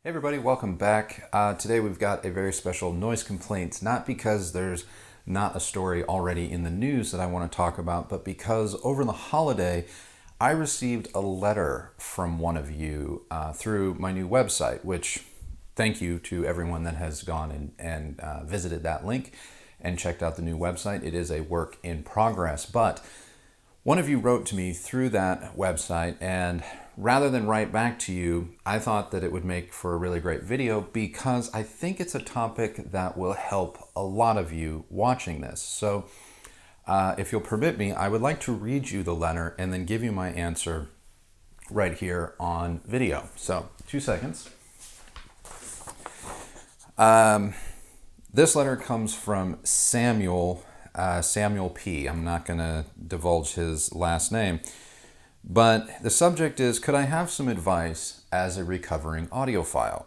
Hey everybody, welcome back. Today we've got a very special noise complaints, not because there's not a story already in the news that I want to talk about, but because over the holiday I received a letter from one of you through my new website, which thank you to everyone that has gone and visited that link and checked out the new website. It is a work in progress, but one of you wrote to me through that website, and rather than write back to you, I thought that it would make for a really great video because I think it's a topic that will help a lot of you watching this. So if you'll permit me, I would like to read you the letter and then give you my answer right here on video. So 2 seconds. This letter comes from Samuel P. I'm not going to divulge his last name. But the subject is, could I have some advice as a recovering audiophile?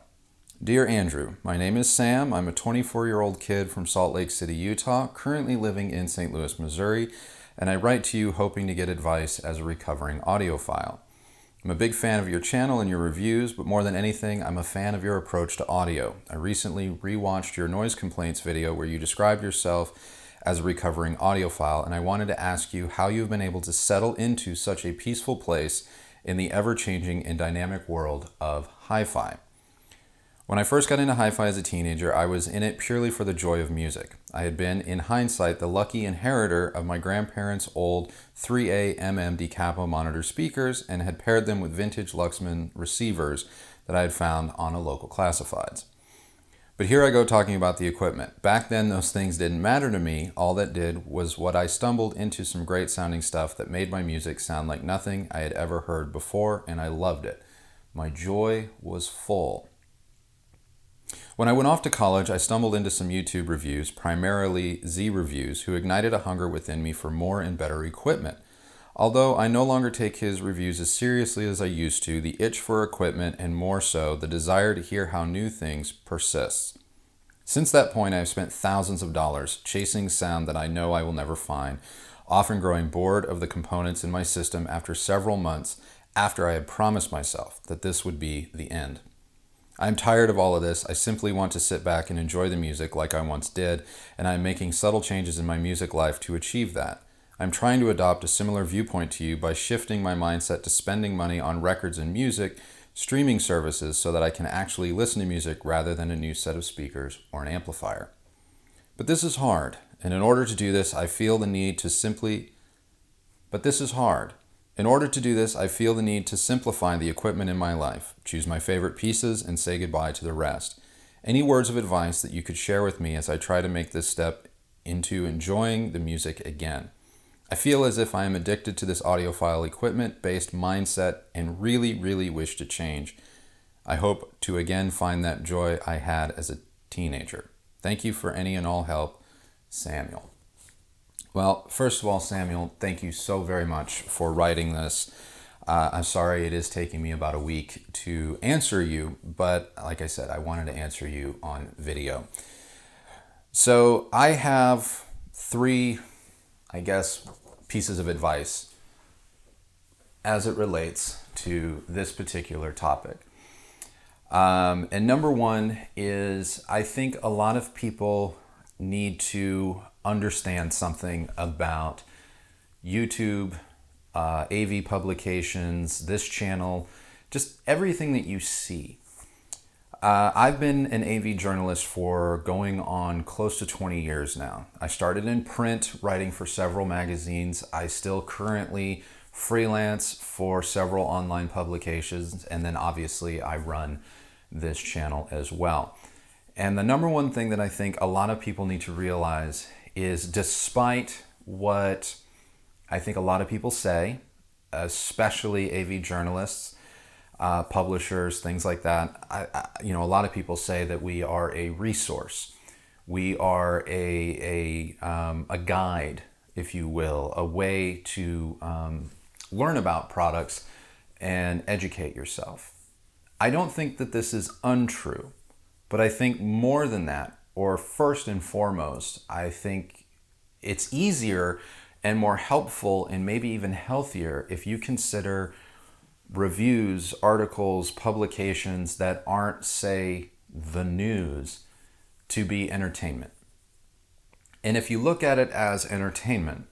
Dear Andrew, my name is Sam. I'm a 24-year-old kid from Salt Lake City, Utah, currently living in St. Louis, Missouri, and I write to you hoping to get advice as a recovering audiophile. I'm a big fan of your channel and your reviews, but more than anything, I'm a fan of your approach to audio. I recently rewatched your noise complaints video where you described yourself as a recovering audiophile, and I wanted to ask you how you've been able to settle into such a peaceful place in the ever-changing and dynamic world of hi-fi. When I first got into hi-fi as a teenager, I was in it purely for the joy of music. I had been, in hindsight, the lucky inheritor of my grandparents' old 3A di capo monitor speakers and had paired them with vintage Luxman receivers that I had found on a local classifieds. But here I go talking about the equipment. Back then, those things didn't matter to me. All that did was what I stumbled into some great sounding stuff that made my music sound like nothing I had ever heard before, and I loved it. My joy was full. When I went off to college, I stumbled into some YouTube reviews, primarily Z Reviews, who ignited a hunger within me for more and better equipment. Although I no longer take his reviews as seriously as I used to, the itch for equipment, and more so, the desire to hear how new things persists. Since that point, I have spent thousands of dollars chasing sound that I know I will never find, often growing bored of the components in my system after several months after I had promised myself that this would be the end. I'm tired of all of this. I simply want to sit back and enjoy the music like I once did, and I'm making subtle changes in my music life to achieve that. I'm trying to adopt a similar viewpoint to you by shifting my mindset to spending money on records and music, streaming services, so that I can actually listen to music rather than a new set of speakers or an amplifier. But this is hard, and in order to do this, I feel the need to simplify the equipment in my life, choose my favorite pieces, and say goodbye to the rest. Any words of advice that you could share with me as I try to make this step into enjoying the music again? I feel as if I am addicted to this audiophile equipment-based mindset and really, really wish to change. I hope to again find that joy I had as a teenager. Thank you for any and all help, Samuel. Well, first of all, Samuel, thank you so very much for writing this. I'm sorry it is taking me about a week to answer you, but like I said, I wanted to answer you on video. So I have 3 pieces of advice as it relates to this particular topic. And number 1 is, I think a lot of people need to understand something about YouTube, AV publications, this channel, just everything that you see. I've been an AV journalist for going on close to 20 years now. I started in print, writing for several magazines. I still currently freelance for several online publications, and then obviously I run this channel as well. And the number 1 thing that I think a lot of people need to realize is, despite what I think a lot of people say, especially AV journalists, publishers, things like that, a lot of people say that we are a resource. We are a guide, if you will, a way to learn about products and educate yourself. I don't think that this is untrue, but I think more than that, or first and foremost, I think it's easier and more helpful and maybe even healthier if you consider reviews, articles, publications that aren't, say, the news to be entertainment. And if you look at it as entertainment,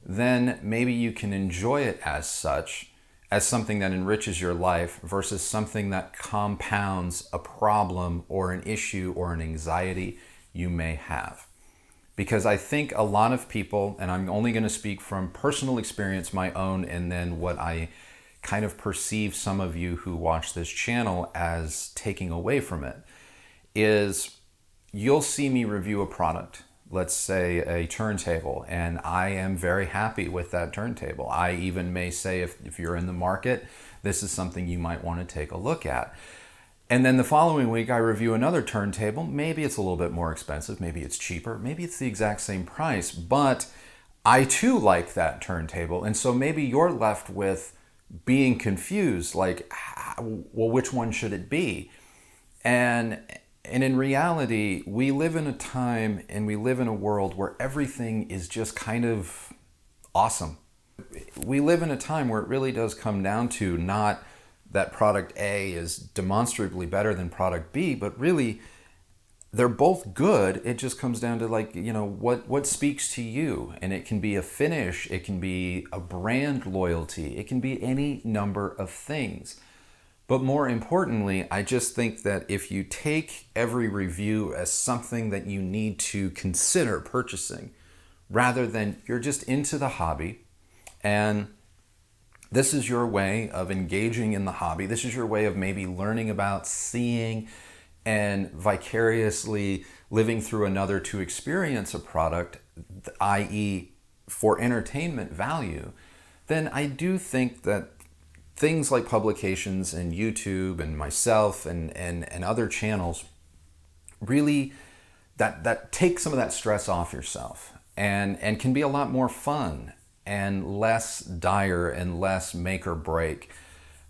then maybe you can enjoy it as such, as something that enriches your life versus something that compounds a problem or an issue or an anxiety you may have. Because I think a lot of people, and I'm only going to speak from personal experience, my own, and then what I kind of perceive some of you who watch this channel as taking away from it, is you'll see me review a product, let's say a turntable, and I am very happy with that turntable. I even may say, if you're in the market, this is something you might want to take a look at. And then the following week, I review another turntable. Maybe it's a little bit more expensive, maybe it's cheaper, maybe it's the exact same price, but I too like that turntable. And so maybe you're left with being confused, like, well, which one should it be? And in reality, we live in a time and we live in a world where everything is just kind of awesome. We live in a time where it really does come down to not that product A is demonstrably better than product B, but really they're both good. It just comes down to, like, you know, what speaks to you. And it can be a finish, it can be a brand loyalty, it can be any number of things. But more importantly, I just think that if you take every review as something that you need to consider purchasing, rather than you're just into the hobby, and this is your way of engaging in the hobby, this is your way of maybe learning about, seeing, and vicariously living through another to experience a product, i.e. for entertainment value, then I do think that things like publications and YouTube and myself and other channels really that take some of that stress off yourself and can be a lot more fun and less dire and less make or break.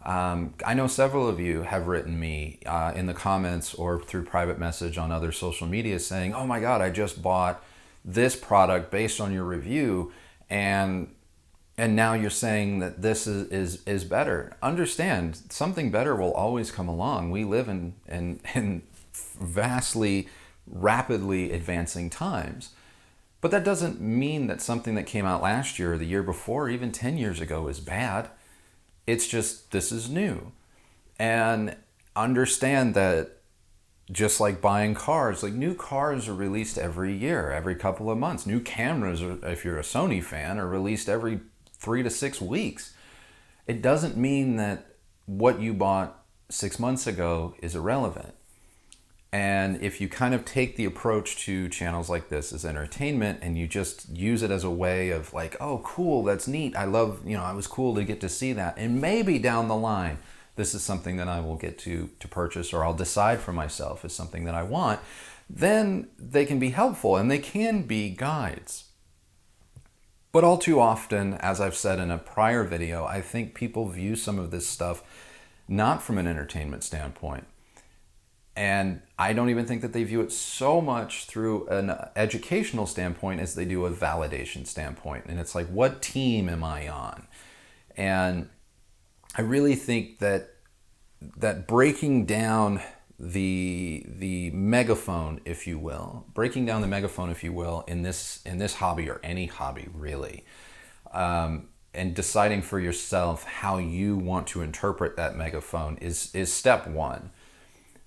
I know several of you have written me in the comments or through private message on other social media saying, oh my God, I just bought this product based on your review, and now you're saying that this is better. Understand, something better will always come along. We live in vastly, rapidly advancing times. But that doesn't mean that something that came out last year or the year before, even 10 years ago, is bad. It's just, this is new. And understand that just like buying cars, like new cars are released every year, every couple of months. New cameras, if you're a Sony fan, are released every 3 to 6 weeks. It doesn't mean that what you bought 6 months ago is irrelevant. And if you kind of take the approach to channels like this as entertainment and you just use it as a way of like, oh, cool, that's neat. I love, you know, it was cool to get to see that. And maybe down the line, this is something that I will get to purchase, or I'll decide for myself as something that I want, then they can be helpful and they can be guides. But all too often, as I've said in a prior video, I think people view some of this stuff not from an entertainment standpoint. And I don't even think that they view it so much through an educational standpoint as they do a validation standpoint. And it's like, what team am I on? And I really think that breaking down the megaphone, if you will, in this hobby, or any hobby really, and deciding for yourself how you want to interpret that megaphone is step one.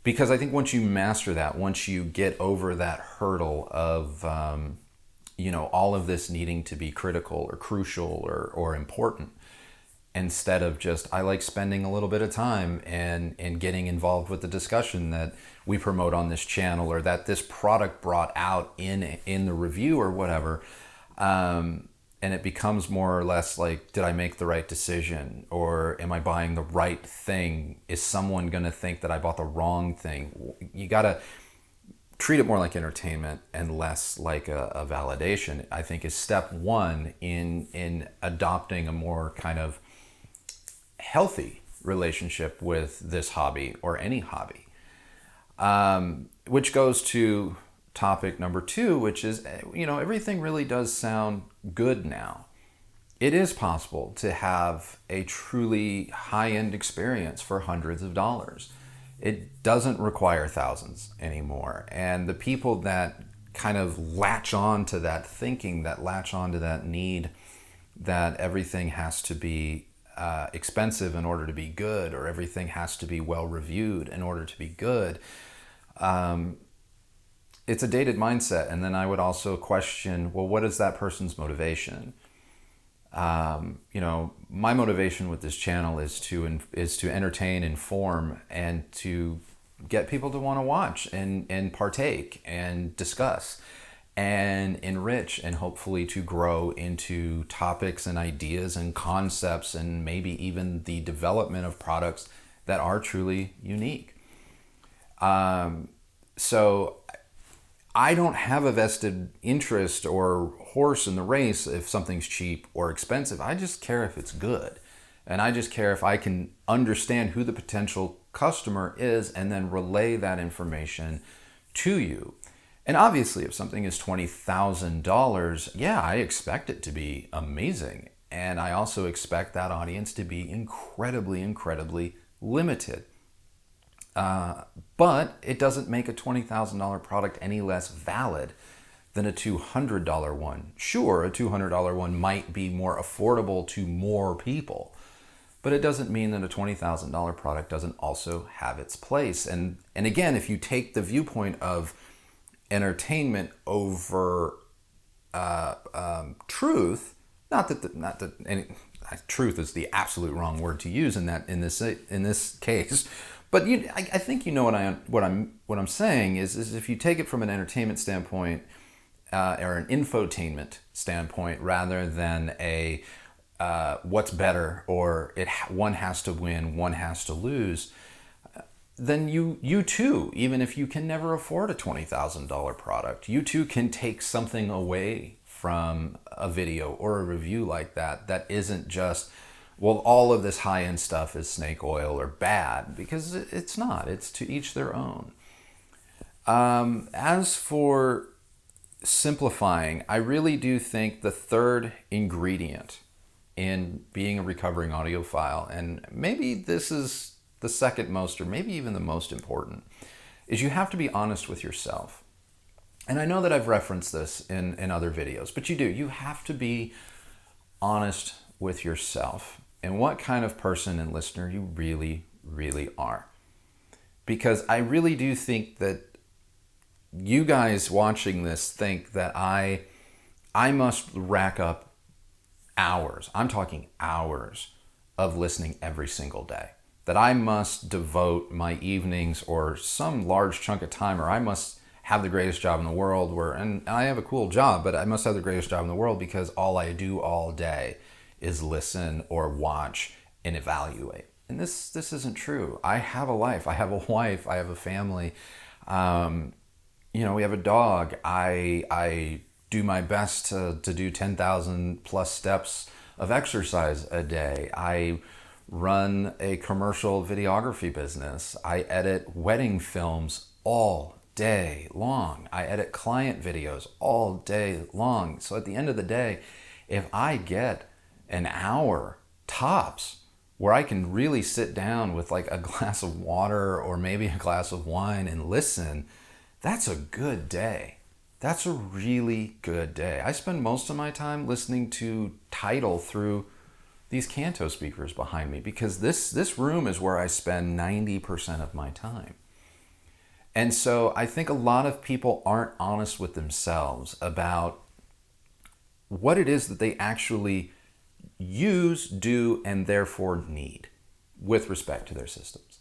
Because I think once you master that, once you get over that hurdle of all of this needing to be critical or crucial or important, instead of just, I like spending a little bit of time and getting involved with the discussion that we promote on this channel, or that this product brought out in the review or whatever, and it becomes more or less like, did I make the right decision? Or am I buying the right thing? Is someone going to think that I bought the wrong thing? You got to treat it more like entertainment and less like a validation, I think, is step one in adopting a more kind of healthy relationship with this hobby or any hobby. Which goes to topic number two, which is, everything really does sound good now. it is possible to have a truly high-end experience for hundreds of dollars. It doesn't require thousands anymore. And the people that kind of latch on to that thinking, that latch on to that need that everything has to be expensive in order to be good, or everything has to be well reviewed in order to be good, it's a dated mindset. And then I would also question, well, what is that person's motivation? My motivation with this channel is to entertain, inform, and to get people to want to watch and partake and discuss and enrich, and hopefully to grow into topics and ideas and concepts, and maybe even the development of products that are truly unique. So I don't have a vested interest or horse in the race if something's cheap or expensive. I just care if it's good. And I just care if I can understand who the potential customer is and then relay that information to you. And obviously, if something is $20,000, yeah, I expect it to be amazing. And I also expect that audience to be incredibly, incredibly limited. But it doesn't make a $20,000 product any less valid than a $200 one. Sure, a $200 one might be more affordable to more people, but it doesn't mean that a $20,000 product doesn't also have its place. And again, if you take the viewpoint of entertainment over truth, truth is the absolute wrong word to use in this case. But I think you know what I'm saying is if you take it from an entertainment standpoint or an infotainment standpoint, rather than a what's better, or one has to win, one has to lose, then you too, even if you can never afford a $20,000 product, you too can take something away from a video or a review like that isn't just, well, all of this high-end stuff is snake oil or bad, because it's not. It's to each their own. As for simplifying, I really do think the third ingredient in being a recovering audiophile, and maybe this is the second most, or maybe even the most important, is you have to be honest with yourself. And I know that I've referenced this in other videos, but you have to be honest with yourself and what kind of person and listener you really, really are. Because I really do think that you guys watching this think that I must rack up hours, I'm talking hours, of listening every single day. That I must devote my evenings or some large chunk of time, or I must have the greatest job in the world, and I have a cool job, but I must have the greatest job in the world because all I do all day is listen or watch and evaluate. And this isn't true. I have a life. I have a wife. I have a family. We have a dog. I do my best to do 10,000 plus steps of exercise a day. I run a commercial videography business. I edit wedding films all day long. I edit client videos all day long. So at the end of the day, if I get an hour tops where I can really sit down with like a glass of water or maybe a glass of wine and listen, that's a good day. That's a really good day. I spend most of my time listening to Tidal through these Kanto speakers behind me, because this room is where I spend 90% of my time. And so I think a lot of people aren't honest with themselves about what it is that they actually use, do, and therefore need with respect to their systems.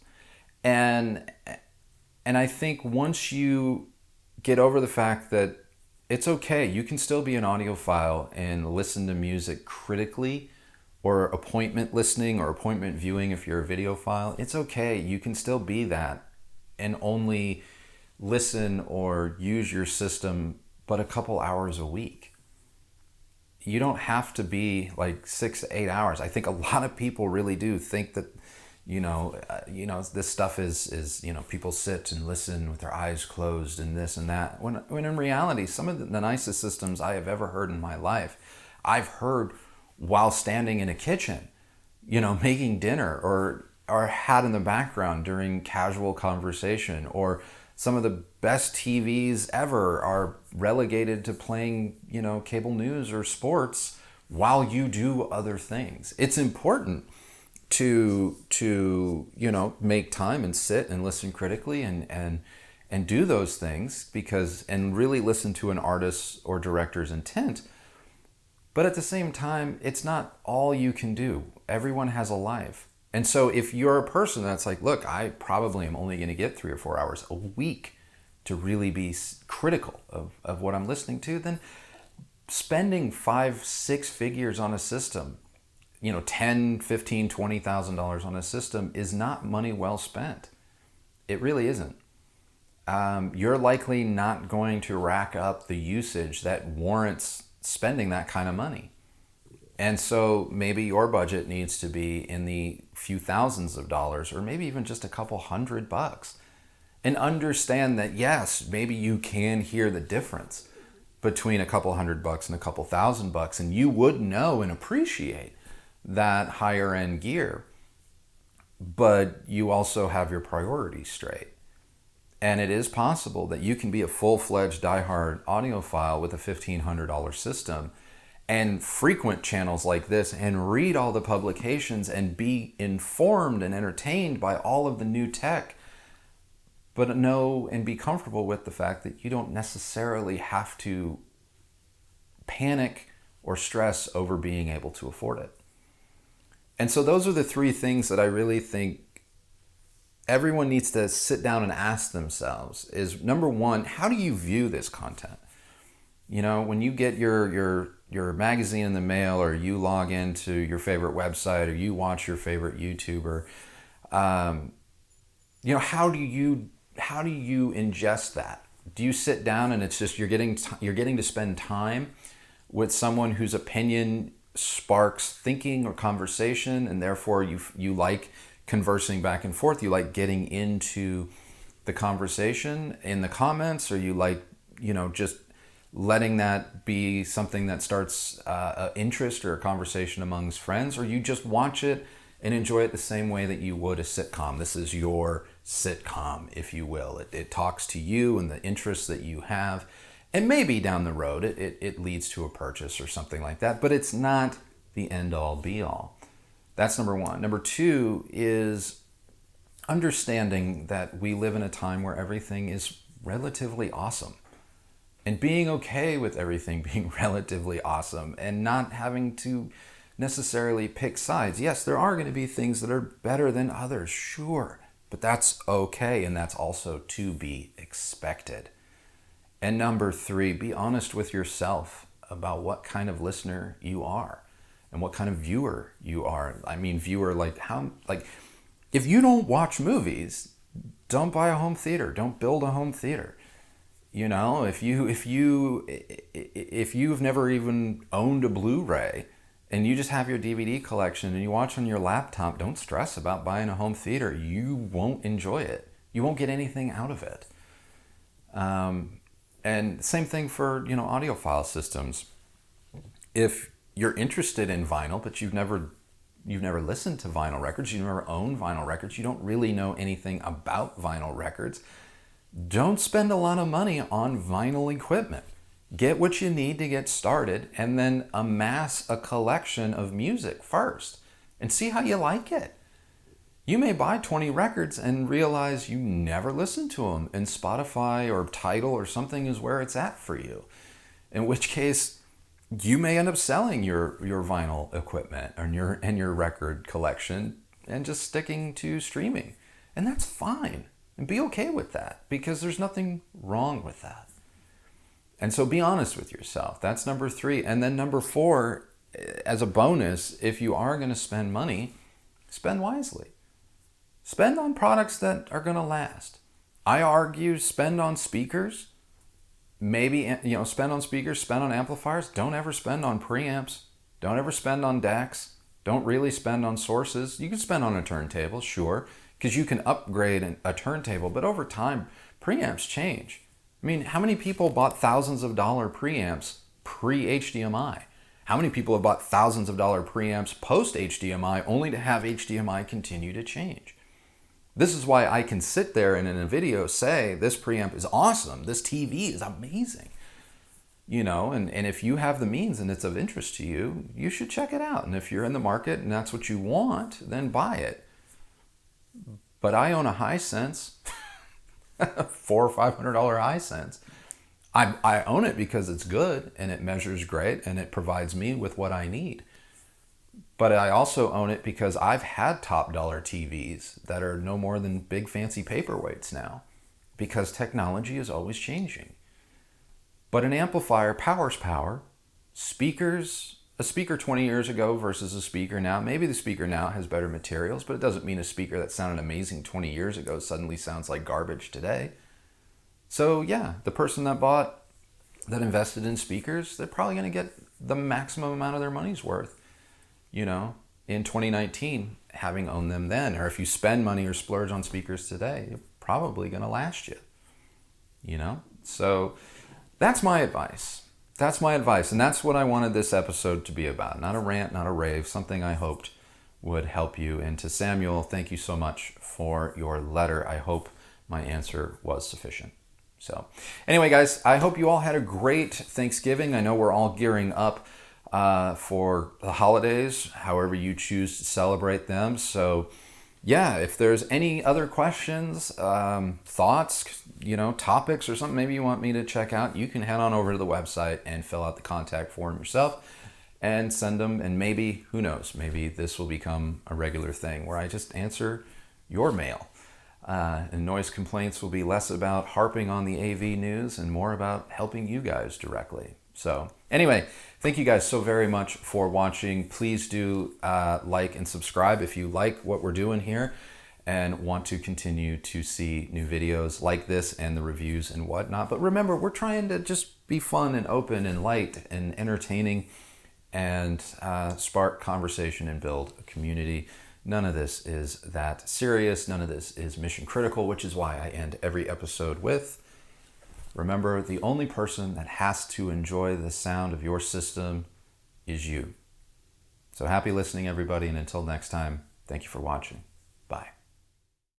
And I think once you get over the fact that it's okay, you can still be an audiophile and listen to music critically, or appointment listening or appointment viewing if you're a videophile. It's okay, you can still be that and only listen or use your system but a couple hours a week. You don't have to be like 6 to 8 hours. I think a lot of people really do think that this stuff is people sit and listen with their eyes closed and this and that, when in reality, some of the nicest systems I have ever heard in my life, I've heard while standing in a kitchen, making dinner, or had in the background during casual conversation, or some of the best TVs ever are relegated to playing, cable news or sports while you do other things. It's important to make time and sit and listen critically and do those things, and really listen to an artist's or director's intent. But at the same time, it's not all you can do. Everyone has a life. And so if you're a person that's like, look, I probably am only going to get 3 or 4 hours a week to really be critical of what I'm listening to, then spending 5-6 figures on a system, $10,000, $15,000, $20,000 on a system is not money well spent. It really isn't. You're likely not going to rack up the usage that warrants spending that kind of money. And so maybe your budget needs to be in the few thousands of dollars, or maybe even just a couple $100. And understand that, yes, maybe you can hear the difference between a couple $100 and a couple $1,000, and you would know and appreciate that higher end gear. But you also have your priorities straight. And it is possible that you can be a full-fledged diehard audiophile with a $1,500 system and frequent channels like this and read all the publications and be informed and entertained by all of the new tech, but know and be comfortable with the fact that you don't necessarily have to panic or stress over being able to afford it. And so those are the 3 things that I really think everyone needs to sit down and ask themselves is, number 1, how do you view this content? When you get your magazine in the mail, or you log into your favorite website, or you watch your favorite YouTuber, how do you ingest that? Do you sit down and it's just you're getting to spend time with someone whose opinion sparks thinking or conversation, and therefore you like conversing back and forth, you like getting into the conversation in the comments, or you like just letting that be something that starts an interest or a conversation amongst friends, or you just watch it and enjoy it the same way that you would a sitcom. This is your sitcom, if you will. It talks to you and the interests that you have, and maybe down the road it leads to a purchase or something like that, but it's not the end-all be-all. That's number 1. Number 2 is understanding that we live in a time where everything is relatively awesome. And being okay with everything being relatively awesome and not having to necessarily pick sides. Yes, there are going to be things that are better than others, sure, but that's okay, and that's also to be expected. And number 3, be honest with yourself about what kind of listener you are and what kind of viewer you are. I mean, viewer, if you don't watch movies, don't buy a home theater, don't build a home theater. If you've never even owned a Blu-ray and you just have your DVD collection and you watch on your laptop, don't stress about buying a home theater. You won't enjoy it. You won't get anything out of it. And same thing for, audiophile systems. If you're interested in vinyl, but you've never listened to vinyl records, you've never owned vinyl records, you don't really know anything about vinyl records, don't spend a lot of money on vinyl equipment. Get what you need to get started, and then amass a collection of music first and see how you like it. You may buy 20 records and realize you never listened to them, and Spotify or Tidal or something is where it's at for you. In which case, you may end up selling your vinyl equipment and your record collection and just sticking to streaming. And that's fine. And be okay with that, because there's nothing wrong with that. And so be honest with yourself. That's number 3. And then number 4, as a bonus, if you are going to spend money, spend wisely. Spend on products that are going to last. I argue spend on speakers. Maybe, spend on speakers, spend on amplifiers. Don't ever spend on preamps. Don't ever spend on DACs. Don't really spend on sources. You can spend on a turntable, sure, because you can upgrade a turntable, but over time, preamps change. I mean, how many people bought thousands of dollar preamps pre-HDMI? How many people have bought thousands of dollar preamps post HDMI only to have HDMI continue to change? This is why I can sit there and in a video say, this preamp is awesome, this TV is amazing. You know, and if you have the means and it's of interest to you, you should check it out. And if you're in the market and that's what you want, then buy it. But I own a Hisense, $400 or $500 Hisense. I own it because it's good and it measures great and it provides me with what I need. But I also own it because I've had top dollar TVs that are no more than big fancy paperweights now, because technology is always changing. But an amplifier powers power. Speakers, a speaker 20 years ago versus a speaker now. Maybe the speaker now has better materials, but it doesn't mean a speaker that sounded amazing 20 years ago suddenly sounds like garbage today. So yeah, the person that invested in speakers, they're probably going to get the maximum amount of their money's worth, you know, in 2019, having owned them then. Or if you spend money or splurge on speakers today, you're probably going to last you, you know? So that's my advice. That's my advice. And that's what I wanted this episode to be about. Not a rant, not a rave, something I hoped would help you. And to Samuel, thank you so much for your letter. I hope my answer was sufficient. So anyway, guys, I hope you all had a great Thanksgiving. I know we're all gearing up for the holidays, however you choose to celebrate them. So yeah, if there's any other questions, thoughts, you know, topics or something maybe you want me to check out, you can head on over to the website and fill out the contact form yourself and send them. And maybe, who knows, maybe this will become a regular thing where I just answer your mail. And noise complaints will be less about harping on the AV news and more about helping you guys directly. So anyway, thank you guys so very much for watching. Please do like and subscribe if you like what we're doing here and want to continue to see new videos like this and the reviews and whatnot. But remember, we're trying to just be fun and open and light and entertaining and spark conversation and build a community. None of this is that serious. None of this is mission critical, which is why I end every episode with, remember, the only person that has to enjoy the sound of your system is you. So happy listening, everybody. And until next time, thank you for watching. Bye.